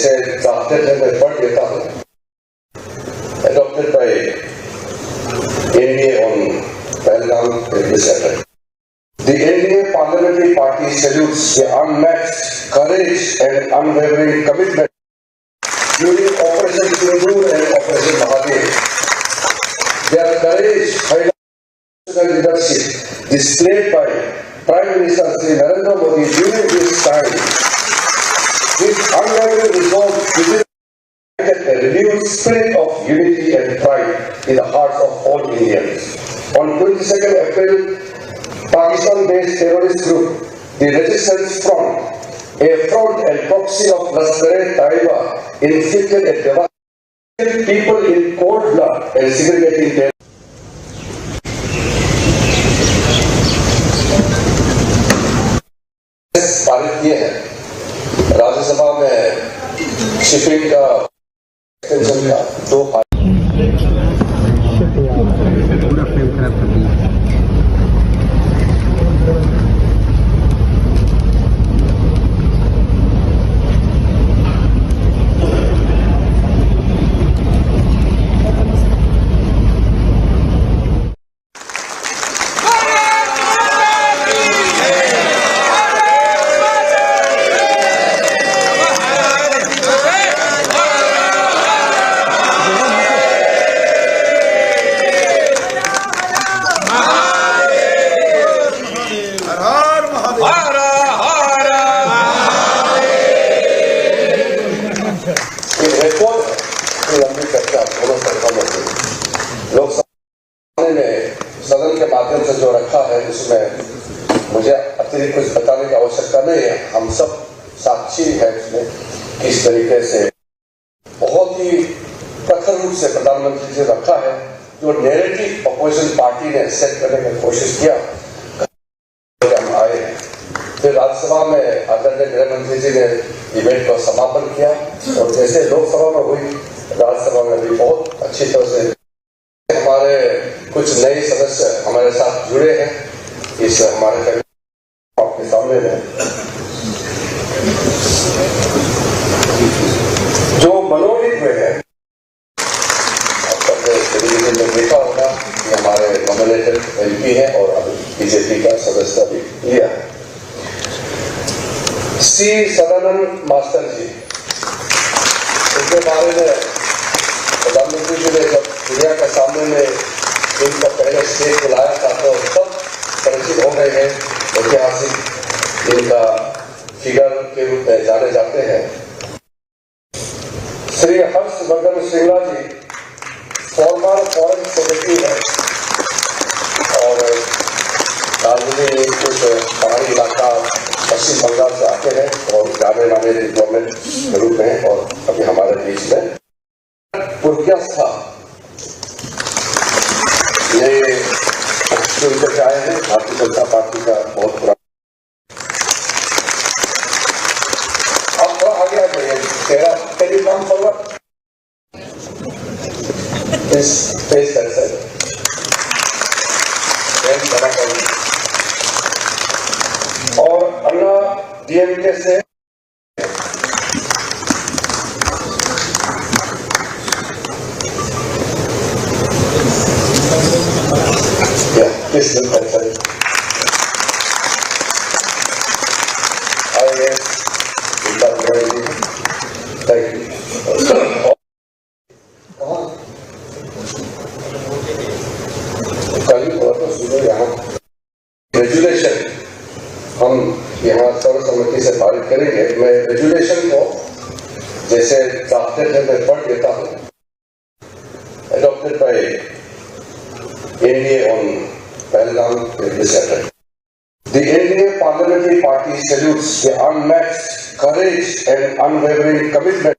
जैसे drafted है मैं पढ़ देता हूँ. Adopted by NDA on Pahalgam Saturday. The NDA parliamentary party salutes the unmatched courage and unwavering commitment during Operation Sindoor and Operation Mahadev. Their courage, highlights leadership displayed by Prime Minister Shri Narendra Modi during this time. This unwavering resolve is a renewed spirit of unity and pride in the hearts of all Indians. On 22nd April, Pakistan-based terrorist group, the Resistance Front, a front and proxy of Lashkar-e-Taiba, inflicted a devastation people in cold blood and segregating terror. पारित किए हैं राज्यसभा में shipping का extension का 2 पूरा frame खराब कर दिया. सदन के माध्यम से जो रखा है उसमें मुझे अतिरिक्त कुछ बताने की आवश्यकता नहीं है. हम सब साक्षी है उसमें किस तरीके से बहुत ही प्रखर रूप से प्रधानमंत्री जी रखा है. जो नैरेटिव अपोजिशन पार्टी ने सेट करने की कोशिश किया हम आए हैं. फिर राज्यसभा में आदरणीय गृह मंत्री जी ने डिबेट का समापन किया और जैसे लोकसभा में हुई राज्यसभा में भी बहुत अच्छी तरह से हमारे कुछ नए सदस्य हमारे साथ जुड़े हैं इस हमारे आपके सामने में. जो मनोनीत हुए हैं टेलीविजन में देखा होगा कि हमारे नॉमिनेटेड एमपी हैं और अभी बीजेपी का सदस्य भी लिया है. सी सदानंद मास्टर जी, उनके बारे में प्रधानमंत्री जी ने जब दुनिया के सामने में इनका पहले स्टेज को लाया था तो सब परिचित हो गए हैं. ऐतिहासिक इनका फिगर के रूप में जाने जाते हैं. श्री हर्षवर्धन श्रृंगला जी फॉर्मर फॉरेन सेक्रेटरी है और दार्जिलिंग कुछ पहाड़ी इलाका पश्चिम बंगाल से आते हैं और जाने माने डिप्लोमेट के रूप में और अभी हमारे बीच में पुरस्था ये चुनकर आए हैं. भारतीय जनता पार्टी का बहुत पुराना. अब थोड़ा आगे आ जाइए. तेरा टेलीकॉम फॉरवर्ड इस फेस कैसे और अन्ना डीएमके से This is the thank you. Resolution हम यहाँ सर्वसम्मति से पारित करेंगे. मैं रेजुलेशन को जैसे ड्राफ्टेड है मैं पढ़ देता हूँ. Adopted by NDA on Pahalgam Saturday. The NDA parliamentary party salutes the unmatched courage and unwavering commitment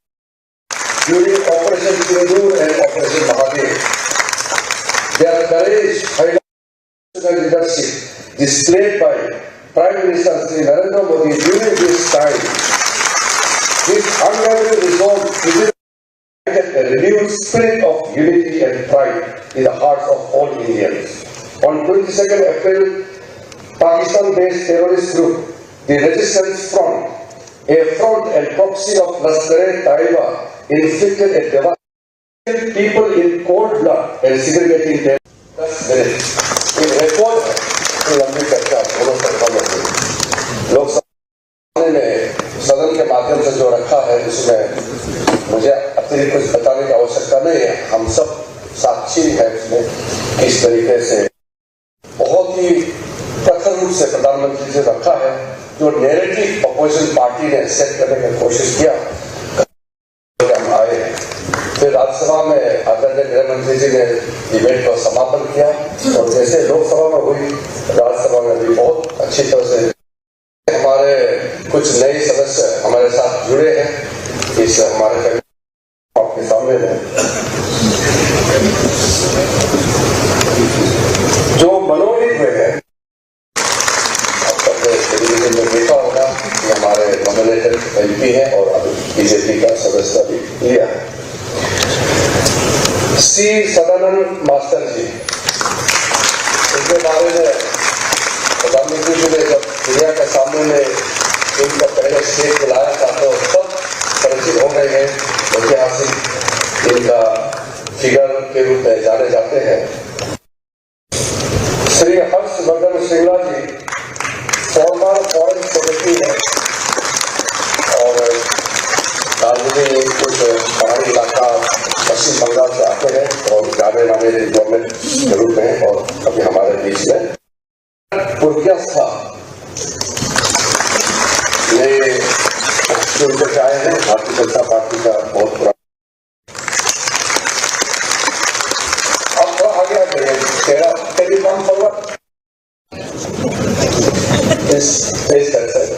during Operation Sindoor and Operation Mahadev. Their courage, highlights leadership displayed by Prime Minister Shri Narendra Modi during this time. This unwavering resolve is a renewed spirit of unity and pride in the hearts of all Indians. On 22nd April, Pakistan-based terrorist group, the Resistance Front, a front and proxy of Taiba inflicted a devastating people in cold blood and segregating them. 10 minutes. एक record है कि लंबी चर्चा दोनों सरकार में हुई। लोकसभा ने सदन के माध्यम से जो रखा है उसमें मुझे अतिरिक्त कुछ बताने की आवश्यकता नहीं है। हम सब साक्षी है उसमें किस तरीके से बहुत ही प्रखर रूप से प्रधानमंत्री से रखा है। जो नैरेटिव अपोजिशन पार्टी ने सेट करने की कोशिश किया, हम आए हैं। फिर राज्यसभा में आदरणीय गृह मंत्री जी ने डिबेट का समापन किया और जैसे लोकसभा में हुई राज्यसभा में भी बहुत अच्छी तरह से हमारे कुछ नए सदस्य हमारे साथ जुड़े हैं। इस हमारे आपके सामने में जो मनोनीत हुए हैं, टेलीविजन में देखा होगा कि हमारे नॉमिनेटेड एमपी हैं और अभी बीजेपी का सदस्य भी लिया है। सी सदानंद मास्टर जी, इनके बारे में प्रधानमंत्री जी ने जब दुनिया के सामने में इनका पहले स्टेज बुलाया था तो सब परिचित हो गए हैं। ऐतिहासिक इनका फिगर के रूप में जाने जाते हैं। श्री हर्षवर्धन श्रृंगला जी फॉर्मर फॉरेन सेक्रेटरी है और दार्जिलिंग कुछ पहाड़ी इलाका पश्चिम बंगाल से आते हैं और जाने माने गवर्नमेंट के रूप में और अभी हमारे बीच में पुरकिया ये उनके आए हैं। भारतीय जनता पार्टी का बहुत पुराना अब थोड़ा आगे आ गए तेरा टेलीकॉम फॉरवर्ड इस पेश कर सकते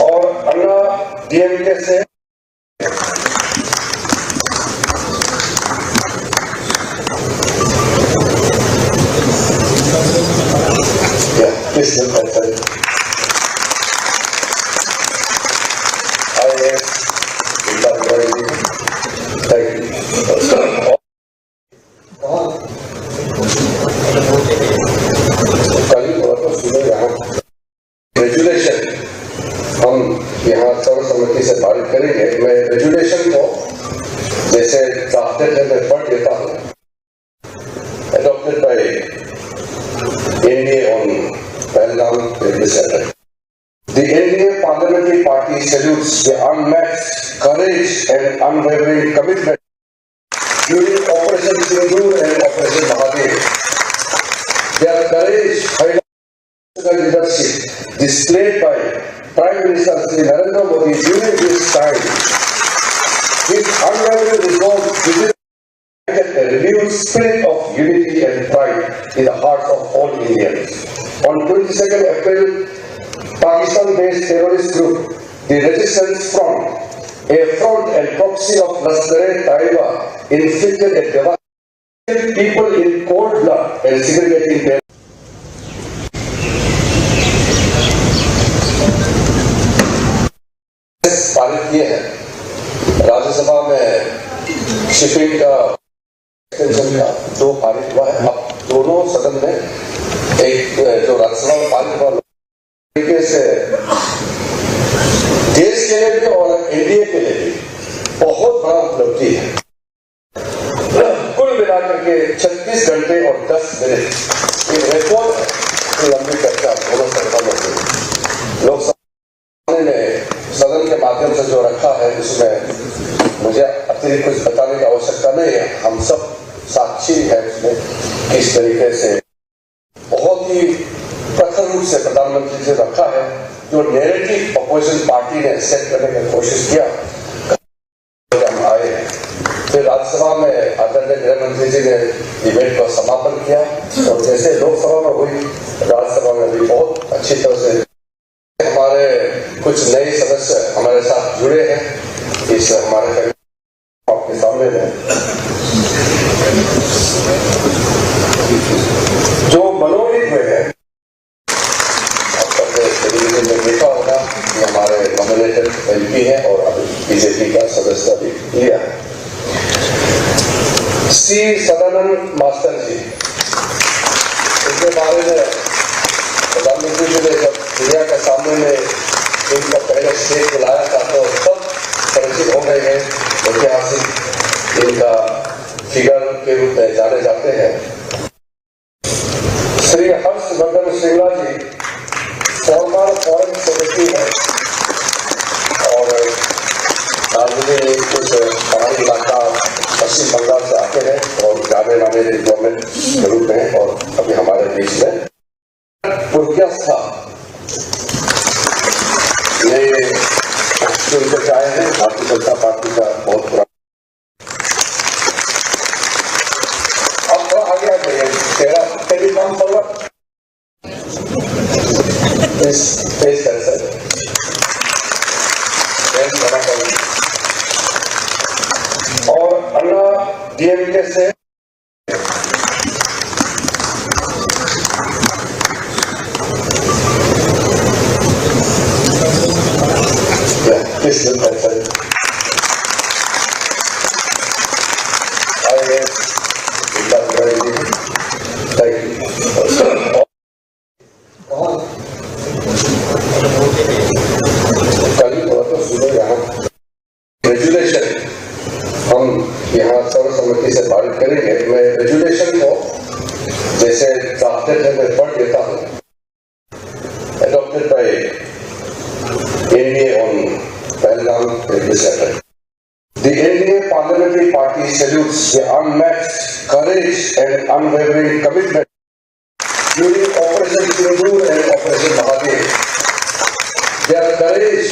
और अन्ना डीएमके से किस रेजुलेशन हम यहाँ सर्वसम्मति से पारित करेंगे। मैं रेजुलेशन को जैसे ड्राफ्टेड है मैं पढ़ देता हूँ। Adopted by NDA on Pahalgam this attack. The NDA parliamentary party salutes the unmatched courage and unwavering commitment during Operation Sindoor and Operation Mahadev. Their courage highlights leadership displayed by Prime Minister Shri Narendra Modi during this time. His unwavering resolve a renewed spirit of unity and pride in the hearts of all Indians. On 22nd April, Pakistan-based terrorist group, the Resistance Front, a front and proxy of Taiba, inflicted a devastating people in cold blood and segregating them. पारित किए हैं। राज्यसभा में shipping का extension का 2 पारित हुआ है। अब दोनों सदन में एक जो राज्यसभा में पारित हुआ तरीके से देश के लिए भी और एनडीए के लिए भी बहुत बड़ा उपलब्धि है। कुल मिलाकर के 36 घंटे और 10 मिनट एक रिकॉर्ड है कि लंबी चर्चा दोनों सरकार में हुई। लोकसभा ने सदन के माध्यम से जो रखा है उसमें मुझे अतिरिक्त कुछ बताने की आवश्यकता नहीं है। हम सब साक्षी है उसमें किस तरीके से बहुत ही प्रखर रूप से प्रधानमंत्री से रखा है। जो नैरेटिव अपोजिशन पार्टी ने सेट करने की कोशिश किया, हम आए हैं। फिर राज्यसभा में आदरणीय गृह मंत्री जी ने डिबेट का समापन किया और जैसे लोकसभा में हुई राज्यसभा में भी बहुत अच्छी तरह से हमारे कुछ नए सदस्य हमारे साथ जुड़े हैं। इस हमारे आपके सामने में जो मनोनीत हुए हैं, टेलीविजन में देखा होगा कि हमारे नॉमिनेटेड एमपी हैं और अभी बीजेपी का सदस्य भी लिया है। सी सदानंद मास्टर जी, इनके बारे में प्रधानमंत्री जी ने जब दुनिया के सामने में इनका पहले स्टेज बुलाया था तो सब परिचित हो गए हैं, ऐतिहासिक इनका फिगर के रूप में जाने जाते हैं। श्री हर्षवर्धन श्रृंगला जी फॉर्मर फॉरेन सेक्रेटरी है और दार्जिलिंग कुछ पहाड़ी इलाका पश्चिम बंगाल से आते हैं और जाने माने डिप्लोमेट के रूप में और अभी हमारे देश में पुरकियास था ये चुनकर के आए हैं। भारतीय जनता पार्टी का बहुत पुराना अब थोड़ा आगे आ गए तेरा टेलीकॉम फॉरवर्ड इस पेज कर सकते और अन्ना डीएमके से किस रेजुलेशन हम यहाँ सर्वसम्मति से पारित करेंगे। मैं रेजुलेशन को जैसे चाहते थे मैं पढ़ देता हूँ। Adopted by NDA on Pahilgaam Massacre. The NDA parliamentary party salutes the unmatched courage and unwavering commitment during Operation Sindoor and Operation Mahadev. Their courage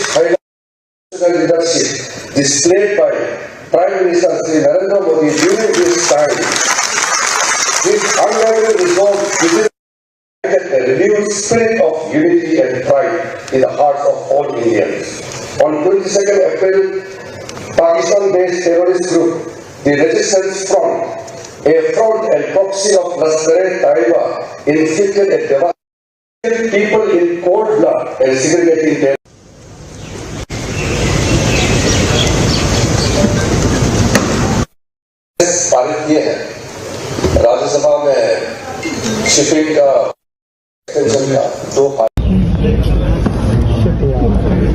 and leadership displayed by Prime Minister Shri Narendra Modi during this time, this unwavering resolve within a renewed spirit of unity and pride in the hearts of all Indians. On 22nd April, Pakistan-based terrorist group, the Resistance Front, a front and proxy of Lashkar-e-Taiba, inflicted a devastating people in cold blood and segregating them. पारित किए हैं राज्यसभा में shipping का extension का 2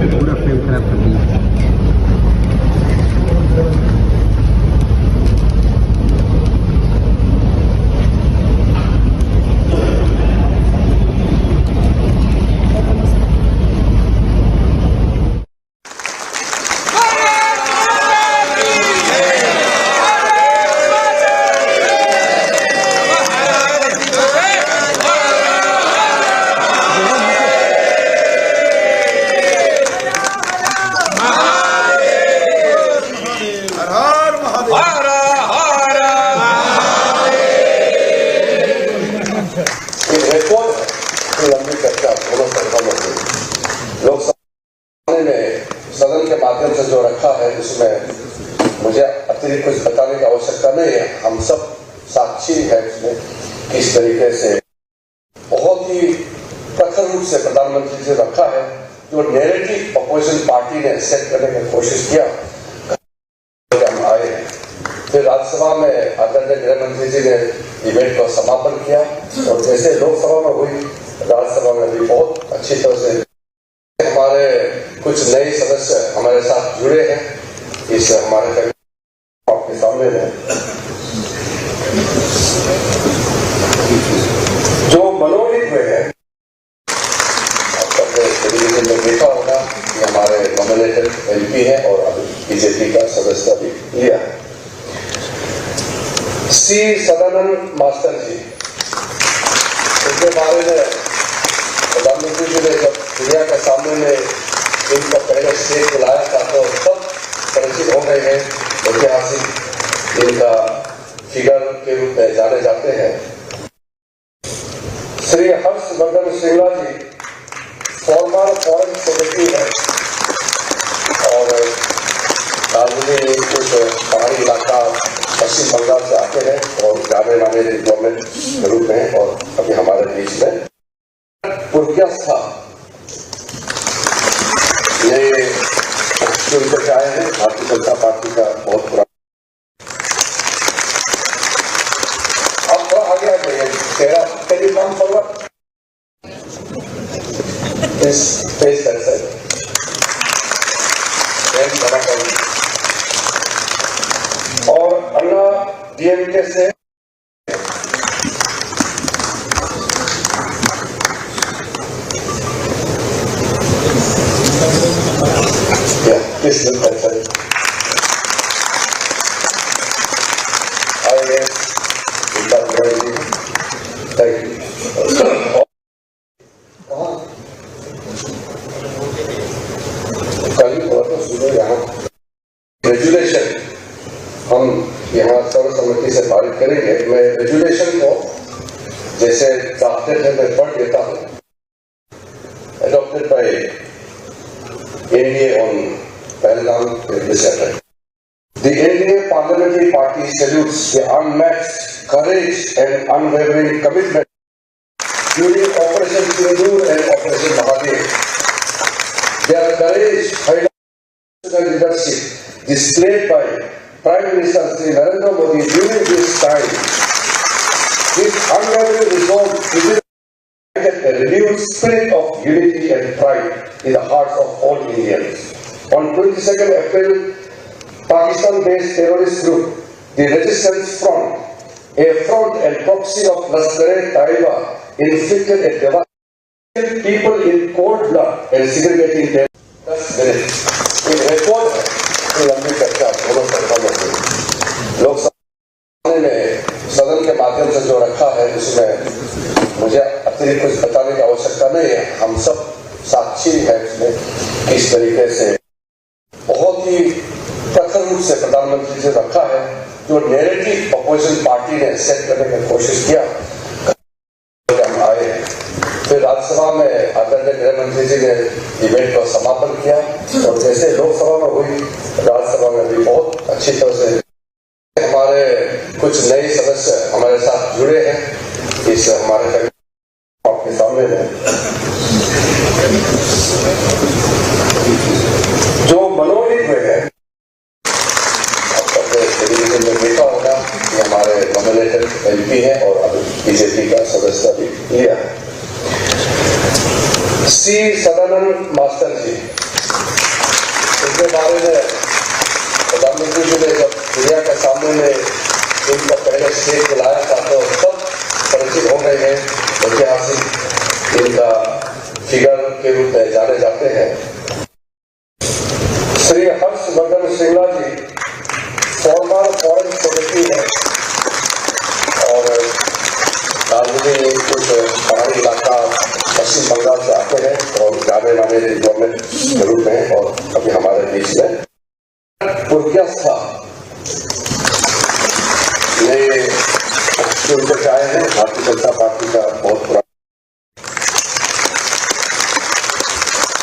पूरा frame खराब कर दिया। सदन के माध्यम से जो रखा है उसमें मुझे अतिरिक्त कुछ बताने की आवश्यकता नहीं है। हम सब साक्षी है उसमें किस तरीके से बहुत ही प्रखर रूप से प्रधानमंत्री जी रखा है। जो नैरेटिव अपोजिशन पार्टी ने सेट करने की कोशिश किया हम आए। फिर राज्यसभा में आदरणीय गृह मंत्री जी ने डिबेट का समापन किया और जैसे लोकसभा में हुई राज्यसभा में भी बहुत अच्छी तरह से हमारे कुछ नए सदस्य हमारे साथ जुड़े हैं। इस हमारे आपके सामने में जो मनोनीत हुए हैं टेलीविजन में देखा होगा कि हमारे नॉमिनेटेड एमपी हैं और अभी बीजेपी का सदस्य भी लिया है। सी सदानंद मास्टर जी, इनके बारे में प्रधानमंत्री जी ने जब दुनिया के सामने में इनका पहले स्टेज बुलाया था तो सब परिचित हो गए हैं। ऐतिहासिक इनका फिगर के रूप में जाने जाते हैं। श्री हर्षवर्धन श्रृंगला जी फॉर्मर फॉरेन सेक्रेटरी है और दार्जिलिंग कुछ पहाड़ी इलाका पश्चिम बंगाल से आते हैं और जाने माने डिप्लोमेट के रूप में और अभी हमारे देश में पुरकियास था ये चुनकर के आए हैं। भारतीय जनता पार्टी का बहुत पुराना अब थोड़ा आगे आ गए तेरा टेलीकॉम फॉरवर्ड इस पेश कर सकते और अन्ना डीएमके से किस कर सकते थैंक यू। यहाँ रेजुलेशन हम यहाँ सर्वसम्मति से पारित करेंगे। मैं रेजुलेशन को जैसे ड्राफ्टेड है मैं पढ़ देता हूँ। Adopted by NDA on Pahalgam this Saturday. The NDA parliamentary party salutes the unmatched courage and unwavering commitment during Operation Sindoor and Operation Mahadev. Their courage highlights the leadership displayed by Prime Minister Shri Narendra Modi during this time. This unwavering resolve is a renewed spirit of unity and pride in the hearts of all Indians. On 22nd April, Pakistan-based terrorist group, the Resistance Front, a front and proxy of Lashkar-e-Taiba, inflicted a devastation people in cold blood and segregating them. 10 minutes. एक record है कि लंबी चर्चा दोनों सरकारों की लोकसभा ने सदन के माध्यम से जो रखा है उसमें मुझे अतिरिक्त कुछ बताने की आवश्यकता नहीं है। हम सब साक्षी है इसमें किस तरीके से बहुत ही प्रखर रूप से प्रधानमंत्री से रखा है। जो नैरेटिव अपोजिशन पार्टी ने सेट करने की कोशिश किया हम आए हैं। फिर राज्यसभा में आदरणीय गृह मंत्री जी ने डिबेट का समापन किया और जैसे लोकसभा में हुई राज्यसभा में भी बहुत अच्छी तरह से हमारे कुछ नए सदस्य हमारे साथ जुड़े हैं। इस हमारे आपके सामने में जो मनोनीत हुए हैं टेलीविजन में देखा होगा कि हमारे नॉमिनेटेड एमपी है और अभी बीजेपी का सदस्य भी लिया है। सी सदानंद मास्टर जी, इनके बारे में प्रधानमंत्री जी ने जब दुनिया के सामने में इनका पहले स्टेज बुलाया था तो सब परिचित हो गए हैं। ऐतिहासिक इनका फिगर के रूप में जाने जाते हैं। श्री हर्षवर्धन श्रृंगला जी फॉर्मर फॉरेन सेक्रेटरी है और दार्जिलिंग कुछ पहाड़ी इलाका पश्चिम बंगाल से आते हैं और जाने माने गवर्नमेंट के रूप में और अभी हमारे बीच में पुरस्था नए चुनकर आए हैं। भारतीय जनता पार्टी का बहुत पुराना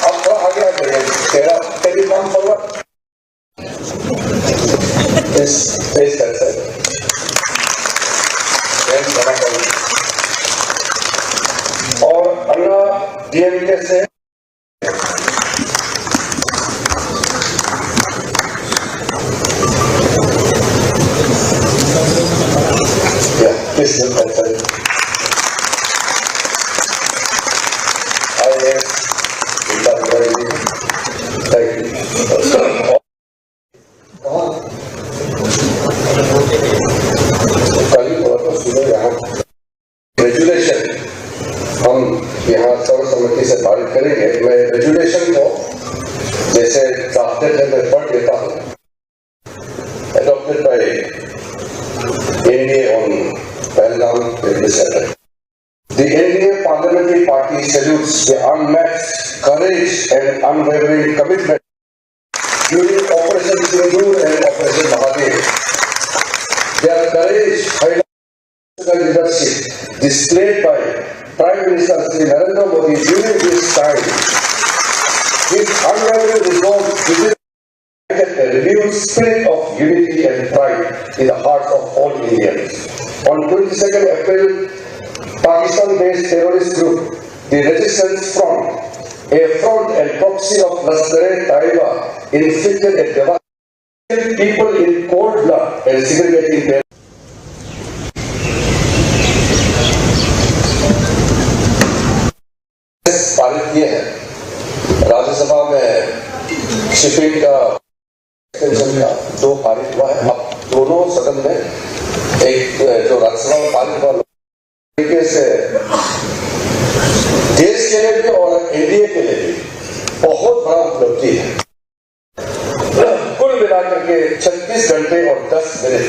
अब थोड़ा आगे आ गए तेरा टेलीकॉम फॉरवर्ड इस पेश कर सकते और अन्ना डीएमके से किस रेजुलेशन हम यहाँ सर्वसम्मति से पारित करेंगे। मैं रेजुलेशन को जैसे ड्राफ्टेड है मैं पढ़ देता हूँ। Adopted by NDA on Pahalgam this Saturday. The NDA parliamentary party salutes the unmatched courage and unwavering commitment during Operation Sindoor and Operation Mahadev. Their courage highlights the leadership displayed by Prime Minister Shri Narendra Modi during this time. This unwavering resolve is a renewed spirit of unity and pride in the hearts of all Indians. On 22nd April, Pakistan-based terrorist group, the Resistance Front, a front and proxy of Lashkar-e-Taiba, inflicted a devastation people in cold blood and segregating them. पारित किए हैं राज्यसभा में shipping का extension का 2 पारित हुआ है। अब दोनों सदन में एक जो राज्यसभा में पारित हुआ तरीके से देश के लिए भी और एनडीए के लिए भी बहुत बड़ा उपलब्धि है। कुल मिलाकर के 36 घंटे और 10 मिनट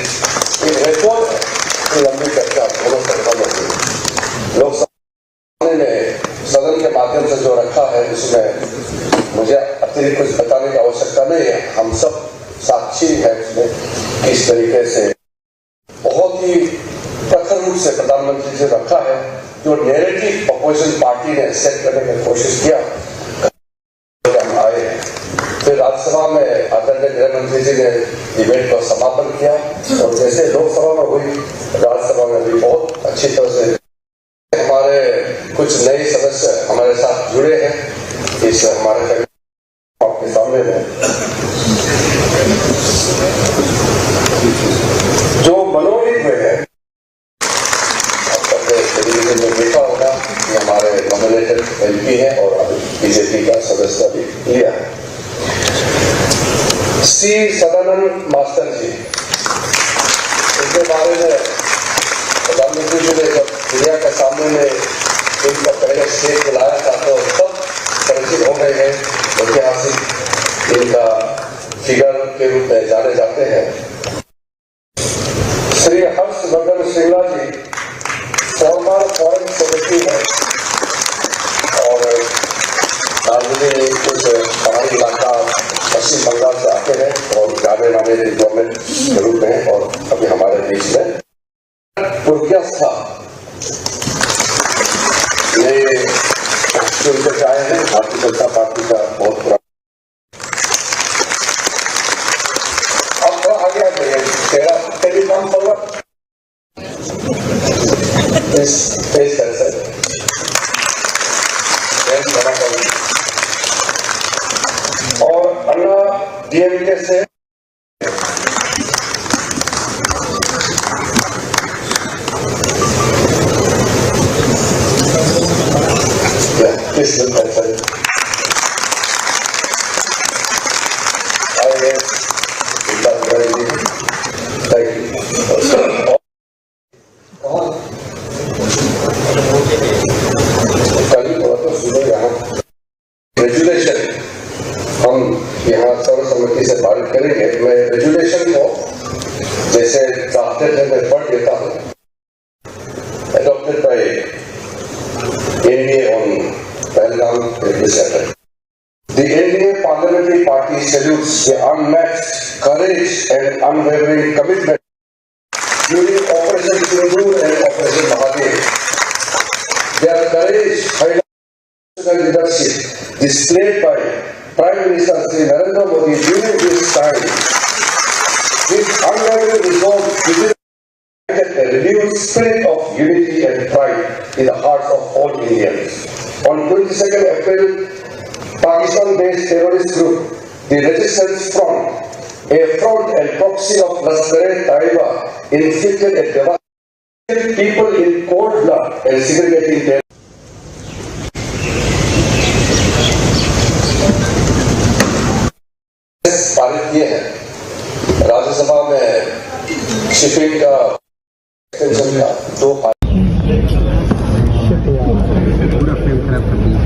एक रिकॉर्ड है। लंबी चर्चा दोनों सदनों में हुई। लोकसभा ने सदन के माध्यम से जो रखा है उसमें मुझे अतिरिक्त कुछ बताने की आवश्यकता नहीं है। हम सब साक्षी है उसमें किस तरीके से बहुत ही प्रखर रूप से प्रधानमंत्री से रखा है। जो नैरेटिव अपोजिशन पार्टी ने सेट करने की कोशिश किया, हम आए हैं। फिर राज्यसभा में आदरणीय गृह मंत्री जी ने डिबेट का समापन किया और जैसे लोकसभा में हुई राज्यसभा में भी बहुत अच्छी तरह से हमारे कुछ नए सदस्य हमारे साथ जुड़े हैं। इस हमारे आपके सामने में जो मनोनीत हुए हैं, टेलीविजन में देखा होगा कि हमारे नॉमिनेटेड एमपी हैं और अभी बीजेपी का सदस्य भी लिया है। सी सदानंद मास्टर जी, इनके बारे में प्रधानमंत्री जी ने जब दुनिया के सामने में इनका पहले स्टेज बुलाया था तो सब परिचित हो गए हैं। ऐतिहासिक इनका फिगर के रूप में जाने जाते हैं। श्री हर्षवर्धन श्रृंगला जी फॉर्मर फॉरेन सेक्रेटरी है और दार्जिलिंग कुछ पहाड़ी इलाका पश्चिम बंगाल से आते हैं और जाने माने गवर्नमेंट के रूप में और अभी हमारे बीच में पुरग्यस्त था। ये चुनकर आए हैं भारतीय जनता पार्टी का बहुत पुराना। अब थोड़ा आगे आ गए तेरा टेलीकॉम फॉरवर्ड इस पेश कर सकते और अन्ना डीएमके से किस कर सकते रेजुलेशन हम यहाँ सर्वसम्मति से पारित करेंगे। मैं रेजुलेशन को जैसे ड्राफ्टेड है मैं पढ़ देता हूँ। Adopted by NDA on Pahilgaam terrorist attack. The NDA parliamentary party salutes the unmatched courage and unwavering commitment during Operation Sindoor and Operation Mahadev. Their courage, leadership displayed by Prime Minister Shri Narendra Modi during this time, this unwavering resolve a renewed spirit of unity and pride in the hearts of all Indians. On 22nd April, Pakistan-based terrorist group, the Resistance Front, a front and proxy of Lashkar-e-Taiba, inflicted a devastating people in cold blood and segregating their पारित किए हैं। राज्यसभा में shipping का extension का 2 पूरा frame खराब कर दिया।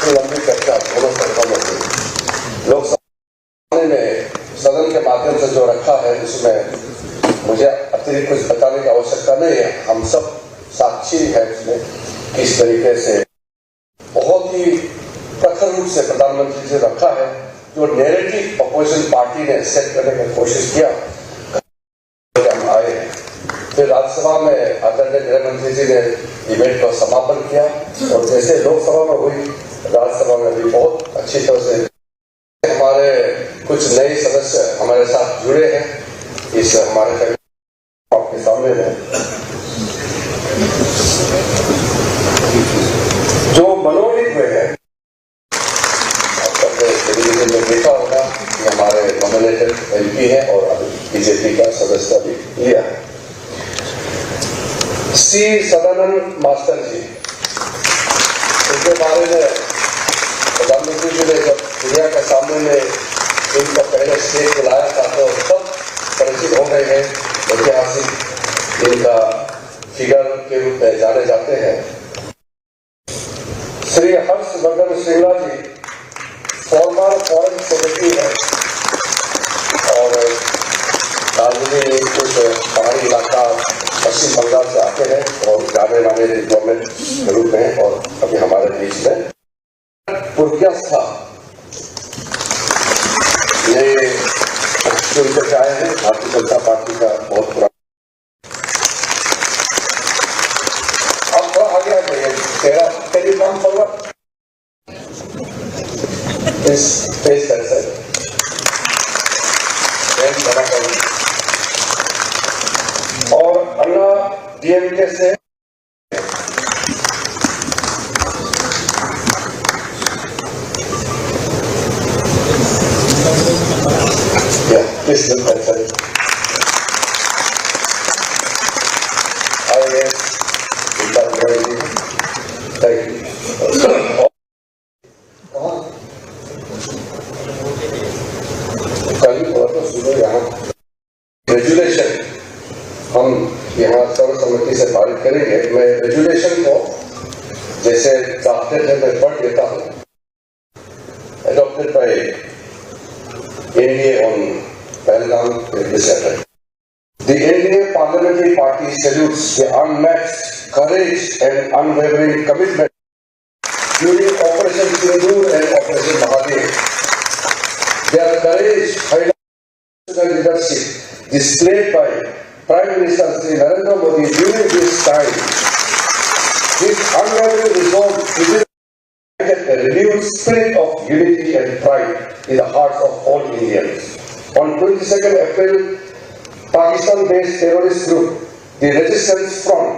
लंबी चर्चा दोनों सदनों में हुई। लोकसभा ने सदन के माध्यम से जो रखा है उसमें मुझे अतिरिक्त कुछ बताने की आवश्यकता नहीं है। हम सब साक्षी है उसमें किस तरीके से बहुत ही प्रखर रूप से प्रधानमंत्री से रखा है। जो नैरेटिव अपोजिशन पार्टी ने सेट करने की कोशिश किया, फिर राज्यसभा में आदरणीय गृह मंत्री जी ने इवेंट का समापन किया और जैसे लोकसभा में हुई राज्यसभा में भी बहुत अच्छी तरह से हमारे कुछ नए सदस्य हमारे साथ जुड़े हैं इस हमारे आपके सामने में जो मनोनीत हुए हैं टेलीविजन में देखा होगा कि हमारे नॉमिनेटेड एमपी हैं और अभी बीजेपी का सदस्य भी लिया है। सी सदानंद मास्टर जी, इनके बारे में प्रधानमंत्री जी ने जब दुनिया के सामने में इनका पहले स्टेज बुलाया था तो सब परिचित हो गए हैं। ऐतिहासिक इनका फिगर के रूप में जाने जाते हैं। श्री हर्षवर्धन श्रृंगला जी फॉर्मर फॉरेन सेक्रेटरी है और दार्जिलिंग कुछ पहाड़ी इलाका पश्चिम बंगाल से आते हैं और जाने माने डिप्लोमेट के रूप में और अभी हमारे बीच में पुरकिया ये चुनकर के आए हैं। भारतीय जनता पार्टी का बहुत पुराना अब थोड़ा आगे आ गए तेरा टेलीकॉम फॉरवर्ड इस पेज कर सकते और अन्ना डीएमके से किस दिन कर सकते रेजुलेशन हम यहाँ सर्वसम्मति से पारित करेंगे। मैं रेजुलेशन को जैसे चाहते थे मैं पढ़ देता हूँ। Adopted by NDA on Pahalgam in December. The NDA parliamentary party salutes the unmatched courage and unwavering commitment during Operation Sindoor and Operation Mahadev. Their courage highlights the leadership displayed by Prime Minister Shri Narendra Modi during this time. This unwavering resolve is a renewed spirit of unity and pride in the hearts of all Indians. On 22nd April, Pakistan-based terrorist group, the Resistance Front,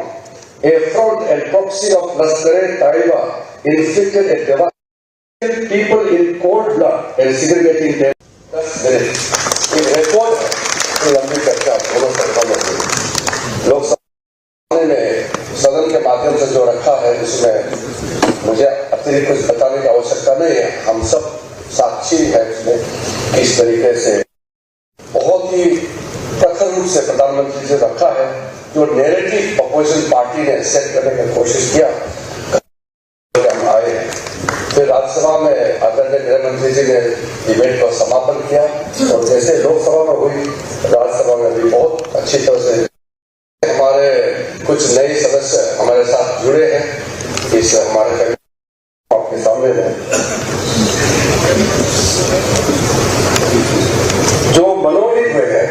a front and proxy of Lashkar-e-Taiba, inflicted a devastation people in cold blood and segregating them. 10 minutes. एक record है लंबी चर्चा दोनों सरकारों की लोकसभा में सदन के माध्यम से जो रखा है उसमें मुझे अतिरिक्त कुछ बताने की आवश्यकता नहीं है। हम सब साक्षी है इसमें किस तरीके से बहुत ही प्रखर रूप से प्रधानमंत्री से रखा है। जो नैरेटिव अपोजिशन पार्टी ने सेट करने की कोशिश किया हम आए हैं। फिर राज्यसभा में आदरणीय गृह मंत्री जी ने इवेंट का समापन किया और जैसे लोकसभा में हुई राज्यसभा में भी बहुत अच्छी तरह से हमारे कुछ नए सदस्य हमारे साथ जुड़े हैं इस हमारे आपके सामने में जो मनोनीत हुए हैं।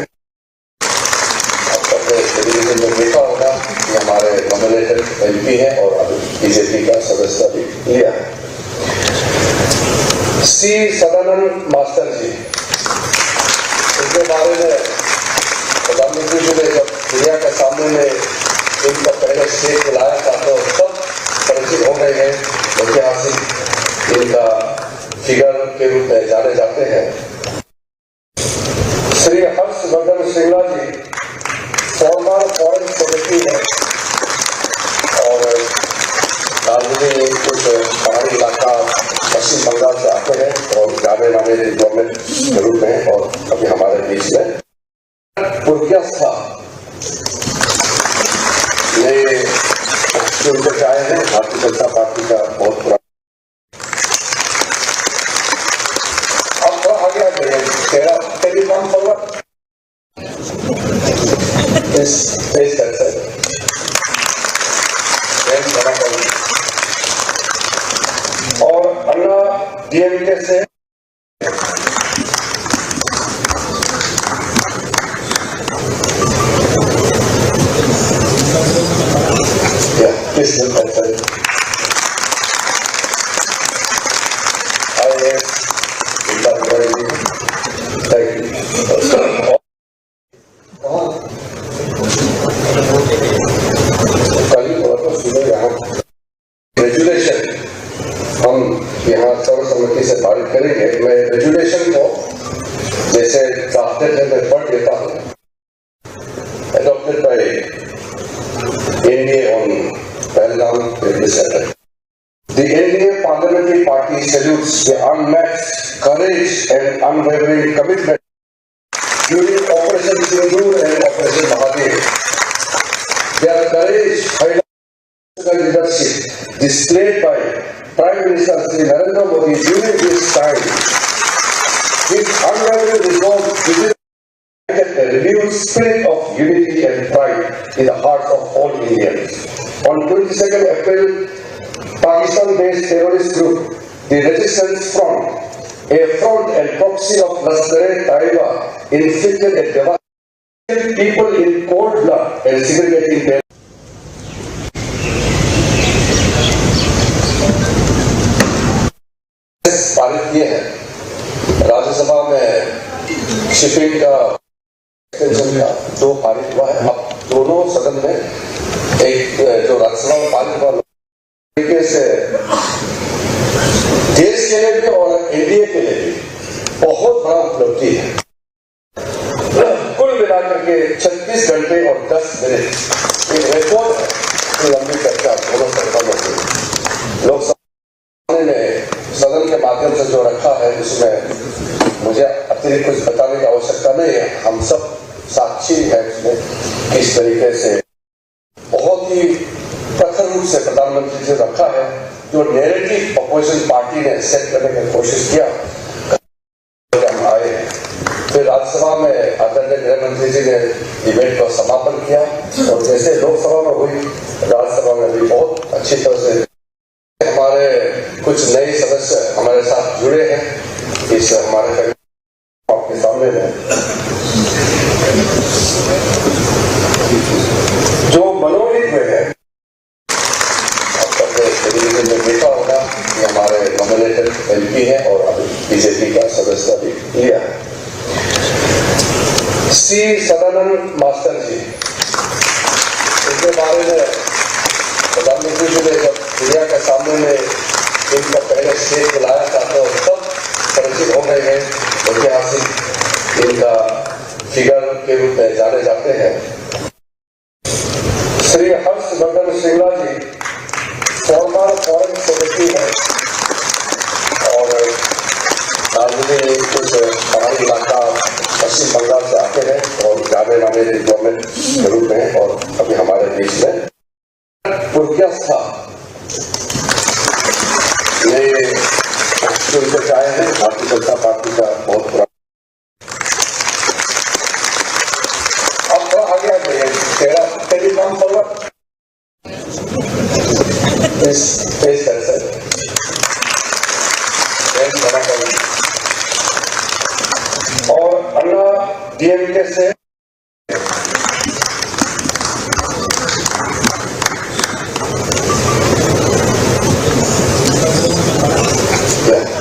टेलीविजन में देखा होगा कि हमारे नॉमिनेटेड एमपी हैं और अभी बीजेपी का सदस्य भी लिया है। सी सदानंद मास्टर जी, इनके बारे में प्रधानमंत्री जी ने जब दुनिया के सामने में इनका पहले स्टेज बुलाया था तो सब परिचित हो गए हैं। ऐतिहासिक इनका फिगर के रूप में जाने जाते हैं। श्री हर्षवर्धन श्रृंगला जी फॉर्मर फॉरेन सेक्रेटरी है और दार्जिलिंग कुछ पहाड़ी इलाका पश्चिम बंगाल से आते हैं और जाने माने डिप्लोमेट के रूप में और अभी हमारे बीच में पुरकिया ये चुनकर के आए हैं। भारतीय जनता पार्टी का बहुत पुराना अब थोड़ा आगे आ गए तेरा टेलीकॉम फॉरवर्ड इस पेज कर सकते और अन्ना डीएमके से कल सुबह यहाँ रेजुलेशन हम यहाँ सर्वसम्मति से पारित करेंगे। मैं रेजुलेशन को जैसे ड्राफ्टेड है मैं पढ़ देता हूँ। Adopted by NDA on Pahalgam this Saturday. The NDA parliamentary party salutes the unmatched courage and unwavering commitment during Operation Sindoor and Operation Mahadev. Their courage highlights the leadership displayed by Prime Minister Shri Narendra Modi during this time. His unwavering resolve a renewed spirit of unity and pride in the hearts of all Indians. On 22nd April, Pakistan-based terrorist group, the Resistance Front, a front and proxy of Lashkar-e-Taiba, inflicted a devastation people in cold blood and segregating them. पारित किए हैं। राज्यसभा में shipping का extension का 2 पारित हुआ है। अब दोनों सदन में एक जो राज्यसभा में पारित हुआ तरीके से देश के लिए भी और एनडीए के लिए भी बहुत बड़ा उपलब्धि है। कुल मिलाकर के 36 घंटे और 10 मिनट एक रिकॉर्ड है। लंबी चर्चा दोनों सरकारों की लोकसभा ने सदन के माध्यम से जो रखा है उसमें मुझे अतिरिक्त कुछ बताने की आवश्यकता नहीं है। हम सब साक्षी है उसमें किस तरीके से बहुत ही प्रखर रूप से प्रधानमंत्री से रखा है। जो नैरेटिव अपोजिशन पार्टी ने सेट करने की कोशिश किया हम आए हैं। फिर राज्यसभा में आदरणीय गृह मंत्री जी ने डिबेट का समापन किया और जैसे लोकसभा में हुई राज्यसभा में भी बहुत अच्छी तरह से हमारे कुछ नए सदस्य हमारे साथ जुड़े हैं। इस हमारे आपके सामने में जो मनोनीत हुए हैं टेलीविजन में देखा होगा कि हमारे नॉमिनेटेड एमपी हैं और अभी बीजेपी का सदस्य भी लिया है। सी सदानंद मास्टर जी, इनके बारे में प्रधानमंत्री जी ने जब दुनिया के सामने में इनका पहले स्टेज बुलाया था तो सब परिचित हो गए हैं। ऐतिहासिक इनका फिगर के रूप में जाने जाते हैं। श्री हर्षवर्धन श्रृंगला जी फॉर्मर फॉरेन सेक्रेटरी है और दार्जिलिंग कुछ पहाड़ी इलाका पश्चिम बंगाल से आते हैं और जाने माने गवर्नमेंट के रूप में और अभी हमारे देश में पुरकियास था। ये जो चाहे हैं भारतीय जनता पार्टी का बहुत पुराना अब थोड़ा आगे तेरा टेलीकॉम फॉरवर्ड इस पेज कर सकते और अन्ना डीएमके से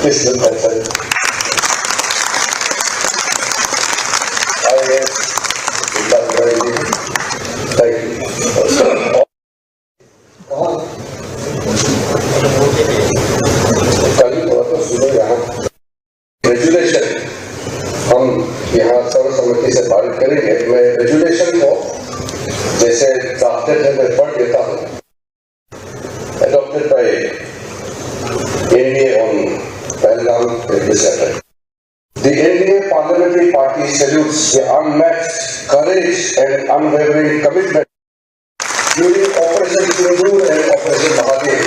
Listen, my friend. Thank you. कल सुबह यहाँ रेजुलेशन हम यहाँ सर्वसम्मति से पारित करेंगे। मैं रेजुलेशन को जैसे ड्राफ्टेड है मैं पढ़ देता हूँ। Adopted by NDA on Pahalgam this Saturday. The NDA parliamentary party salutes the unmatched courage and unwavering commitment during Operation Sindoor and Operation Mahadev.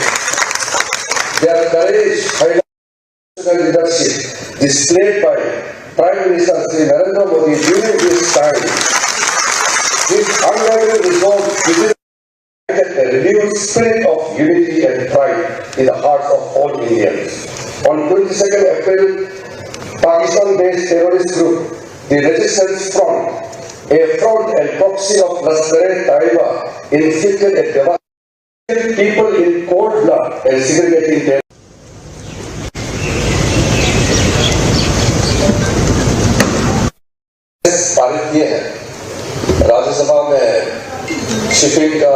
Their courage highlights the leadership displayed by Prime Minister Shri Narendra Modi during this time. His unwavering resolve a renewed spirit of unity and pride in the hearts of all Indians. On 22nd April, Pakistan-based terrorist group, the Resistance Front, a front and proxy of Lashkar-e-Taiba, inflicted a devastation people in cold blood and segregating them. पारित किए हैं। राज्यसभा में shipping का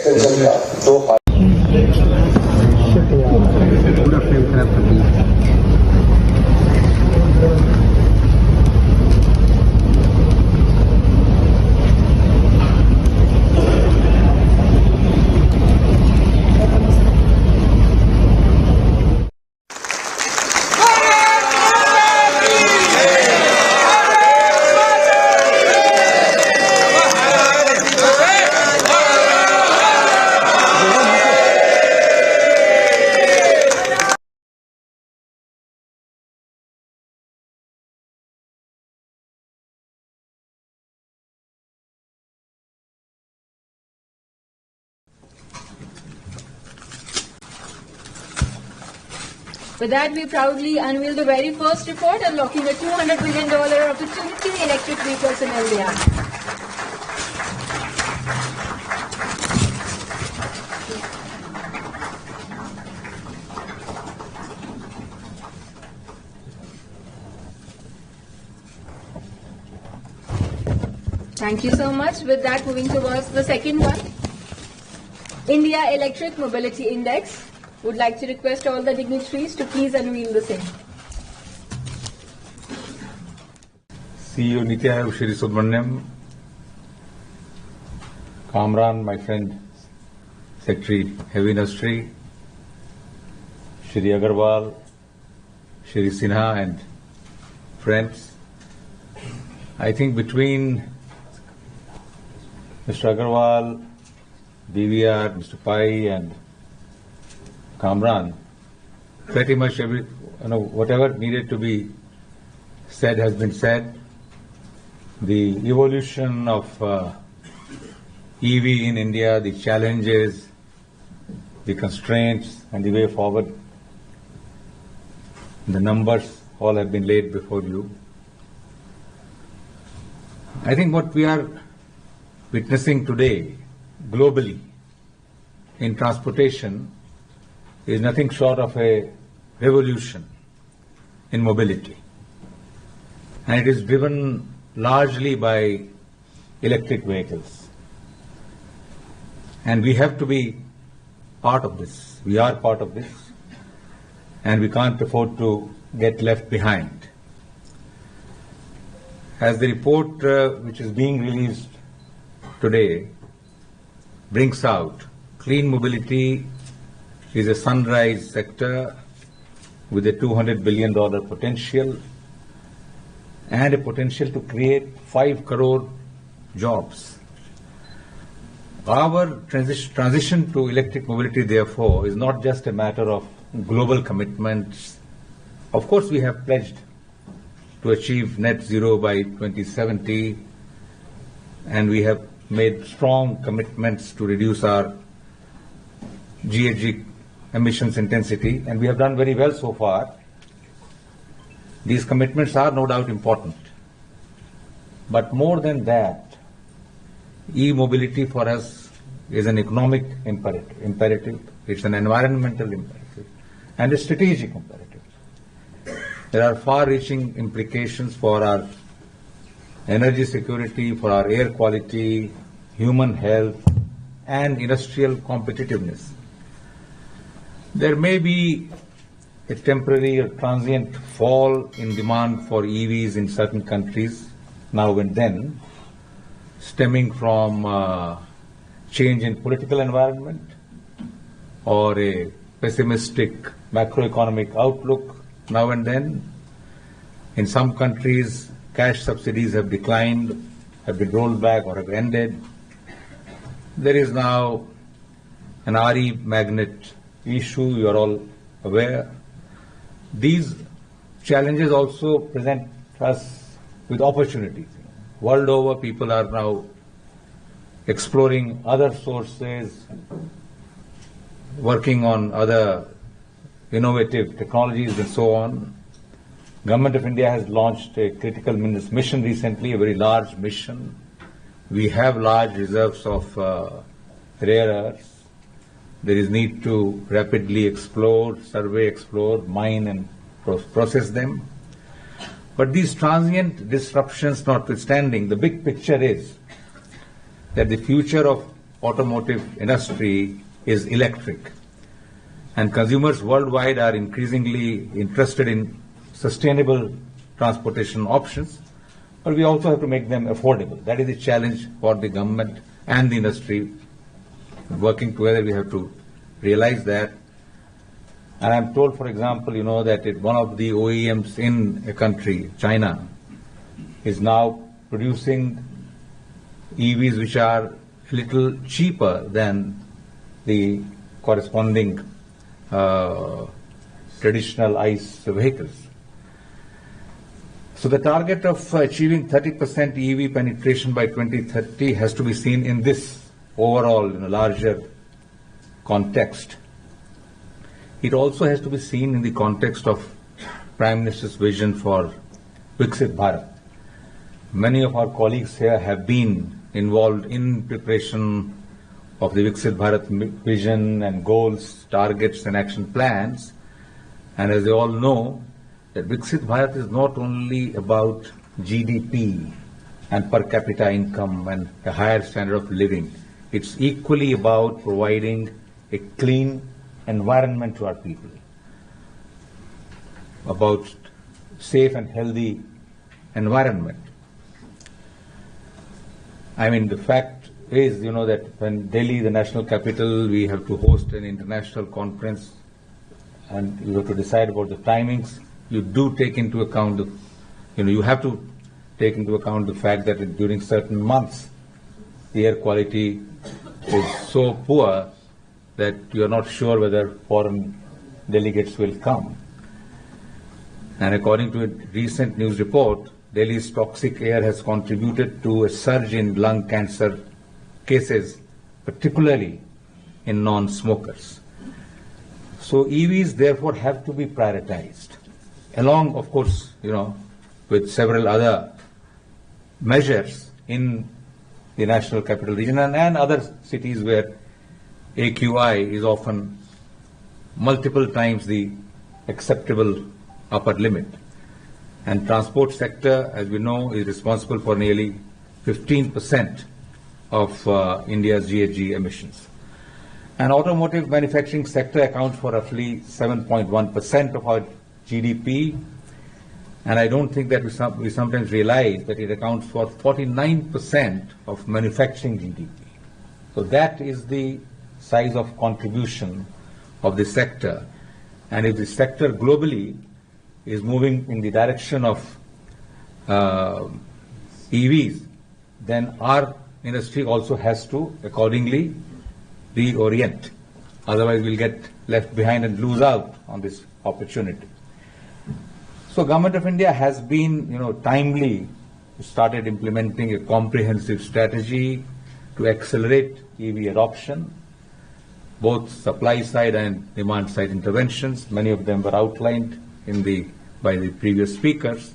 extension का 2 पूरा frame खराब कर दिया। With that, we proudly unveil the very first report unlocking a $200 billion opportunity in electric vehicles in India. Thank you so much. With that, moving towards the second one, India Electric Mobility Index. Would like to request all the dignitaries to please unveil the same. CEO Niti Aayog Shri Subramaniam, Kamran, my friend, Secretary Heavy Industry, Shri Agarwal, Shri Sinha and friends. I think between Mr. Agarwal, BVR, Mr. Pai and Kamran, pretty much whatever needed to be said has been said. The evolution of EV in India, the challenges, the constraints and the way forward, the numbers all have been laid before you. I think what we are witnessing today globally in transportation is nothing short of a revolution in mobility. And it is driven largely by electric vehicles. And we have to be part of this. We are part of this. And we can't afford to get left behind. As the report which is being released today brings out, clean mobility is a sunrise sector with a $200 billion potential and a potential to create 5 crore jobs. Our transition to electric mobility, therefore, is not just a matter of global commitments. Of course, we have pledged to achieve net zero by 2070, and we have made strong commitments to reduce our GHG emissions intensity, and we have done very well so far. These commitments are no doubt important. But more than that, e-mobility for us is an economic imperative, it's an environmental imperative, and a strategic imperative. There are far-reaching implications for our energy security, for our air quality, human health, and industrial competitiveness. There may be a temporary or transient fall in demand for EVs in certain countries now and then, stemming from change in political environment or a pessimistic macroeconomic outlook now and then. In some countries, cash subsidies have declined, have been rolled back or have ended. There is now an RE magnet issue, you are all aware. These challenges also present us with opportunities. World over, people are now exploring other sources, working on other innovative technologies and so on. Government of India has launched a critical minerals mission recently, a very large mission. We have large reserves of rare earths. There is need to rapidly explore, survey, explore, mine and process them. But these transient disruptions notwithstanding, the big picture is that the future of automotive industry is electric. And consumers worldwide are increasingly interested in sustainable transportation options, but we also have to make them affordable. That is the challenge for the government and the industry. Working together, we have to realize that. And I'm told, for example, that one of the OEMs in a country, China, is now producing EVs which are a little cheaper than the corresponding traditional ICE vehicles. So the target of achieving 30% EV penetration by 2030 has to be seen in this overall, larger context. It also has to be seen in the context of Prime Minister's vision for Viksit Bharat. Many of our colleagues here have been involved in preparation of the Viksit Bharat vision and goals, targets and action plans. And as they all know, that Viksit Bharat is not only about GDP and per capita income and a higher standard of living. It's equally about providing a clean environment to our people, about safe and healthy environment. I mean, the fact is, that when Delhi, the national capital, we have to host an international conference and you have to decide about the timings. You do take into account you have to take into account the fact that during certain months, the air quality is so poor that you are not sure whether foreign delegates will come. And according to a recent news report, Delhi's toxic air has contributed to a surge in lung cancer cases, particularly in non-smokers. So EVs therefore have to be prioritized, along, of course, with several other measures in the national capital region and other cities where AQI is often multiple times the acceptable upper limit. And transport sector, as we know, is responsible for nearly 15% of India's GHG emissions. And automotive manufacturing sector accounts for roughly 7.1% of our GDP. And I don't think that we sometimes realize that it accounts for 49% of manufacturing GDP. So that is the size of contribution of the sector. And if the sector globally is moving in the direction of EVs, then our industry also has to accordingly reorient. Otherwise, we'll get left behind and lose out on this opportunity. So, Government of India has been, timely started implementing a comprehensive strategy to accelerate EV adoption, both supply side and demand side interventions. Many of them were outlined by the previous speakers.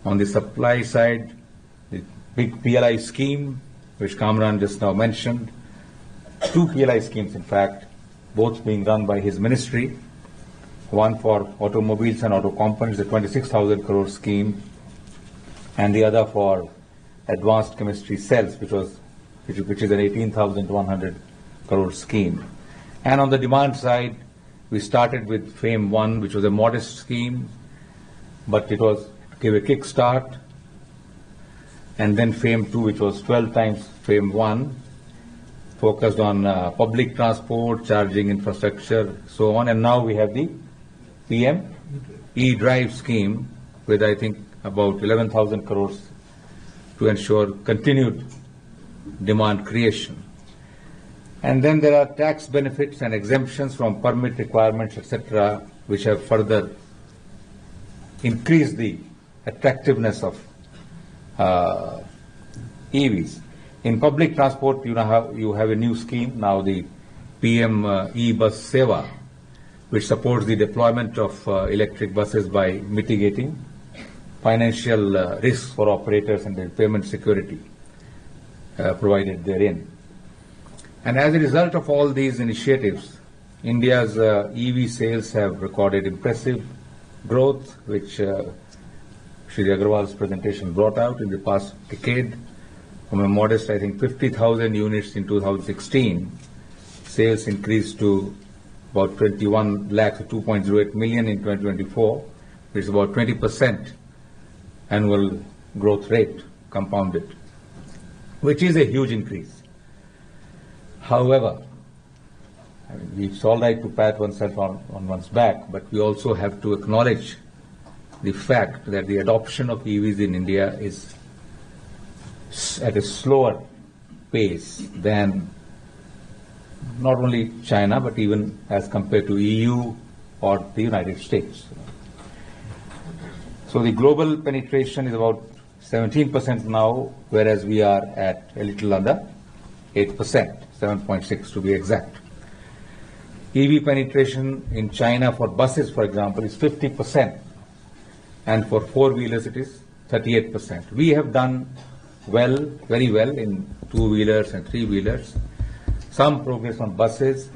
On the supply side, the big PLI scheme, which Kamran just now mentioned, 2 PLI schemes in fact, both being run by his ministry, one for automobiles and auto components, the 26,000 crore scheme, and the other for advanced chemistry cells, which is an 18,100 crore scheme. And on the demand side, we started with FAME 1, which was a modest scheme, but it gave a kickstart. And then FAME 2, which was 12 times FAME 1, focused on public transport, charging infrastructure, so on. And now we have the PM E-Drive scheme with, I think, about 11,000 crores to ensure continued demand creation. And then there are tax benefits and exemptions from permit requirements, etc., which have further increased the attractiveness of EVs. In public transport, you have a new scheme now, the PM E-Bus Seva, which supports the deployment of electric buses by mitigating financial risks for operators and the payment security provided therein. And as a result of all these initiatives, India's EV sales have recorded impressive growth, which Shri Agarwal's presentation brought out in the past decade. From a modest, I think, 50,000 units in 2016, sales increased to about 21 lakhs, 2.08 million in 2024, which is about 20% annual growth rate compounded, which is a huge increase. However, it's all right to pat oneself on one's back, but we also have to acknowledge the fact that the adoption of EVs in India is at a slower pace than not only China, but even as compared to EU or the United States. So the global penetration is about 17% now, whereas we are at a little under 8%, 7.6 to be exact. EV penetration in China for buses, for example, is 50%, and for four-wheelers it is 38%. We have done well, very well in two-wheelers and three-wheelers. Some progress on buses.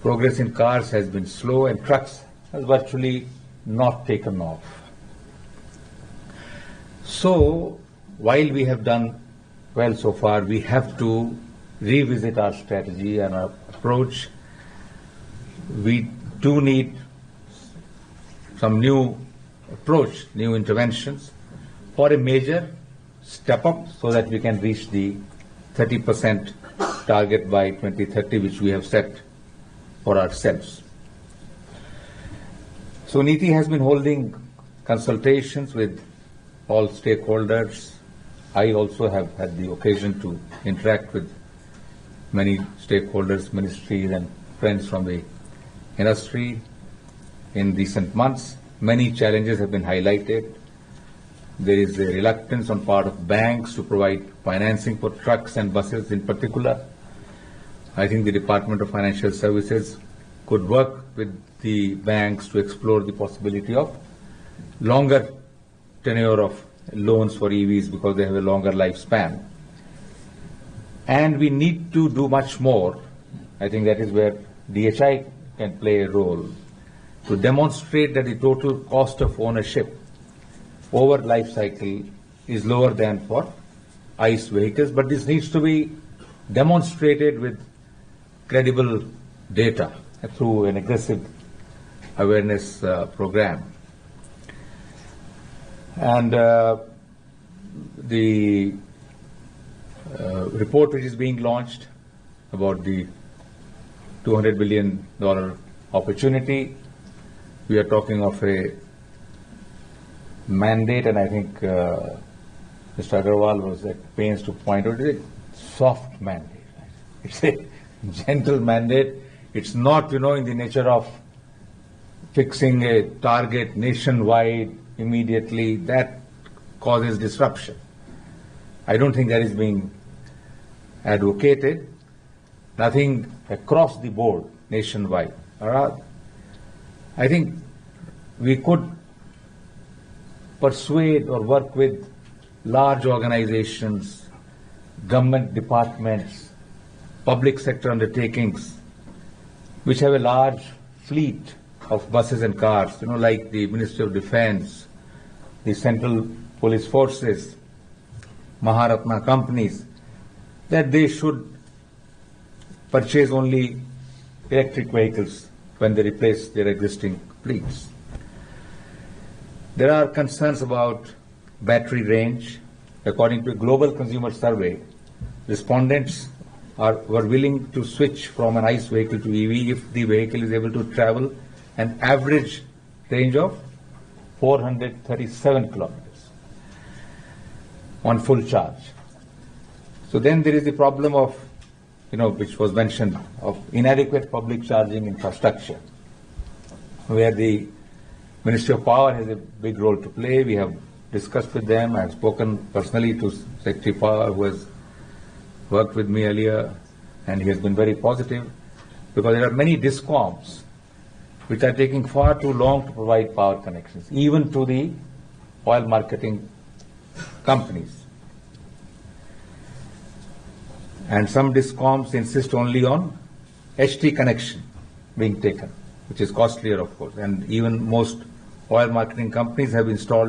Progress in cars has been slow, and trucks has virtually not taken off. So, while we have done well so far, we have to revisit our strategy and our approach. We do need some new approach, new interventions for a major step up so that we can reach the 30% target by 2030, which we have set for ourselves. So NITI has been holding consultations with all stakeholders. I also have had the occasion to interact with many stakeholders, ministries and friends from the industry in recent months. Many challenges have been highlighted. There is a reluctance on part of banks to provide financing for trucks and buses in particular. I think the Department of Financial Services could work with the banks to explore the possibility of longer tenure of loans for EVs because they have a longer lifespan. And we need to do much more. I think that is where DHI can play a role to demonstrate that the total cost of ownership over life cycle is lower than for ICE vehicles, but this needs to be demonstrated with credible data through an aggressive awareness program. And the report which is being launched about the $200 billion opportunity, we are talking of a mandate, and I think Mr. Agarwal was at pains to point out it's a soft mandate. Right? It's a gentle mandate. It's not, in the nature of fixing a target nationwide immediately. That causes disruption. I don't think that is being advocated. Nothing across the board nationwide. I think we could persuade or work with large organizations, government departments, public sector undertakings, which have a large fleet of buses and cars, like the Ministry of Defense, the Central Police Forces, Maharatna companies, that they should purchase only electric vehicles when they replace their existing fleets. There are concerns about battery range. According to a global consumer survey, respondents were willing to switch from an ICE vehicle to EV if the vehicle is able to travel an average range of 437 kilometers on full charge. So then there is the problem of, which was mentioned, of inadequate public charging infrastructure, where the Ministry of Power has a big role to play. We have discussed with them. I have spoken personally to Secretary Power, who has worked with me earlier, and he has been very positive, because there are many DISCOMs which are taking far too long to provide power connections, even to the oil marketing companies. And some DISCOMs insist only on HT connection being taken, which is costlier, of course, and even most oil marketing companies have installed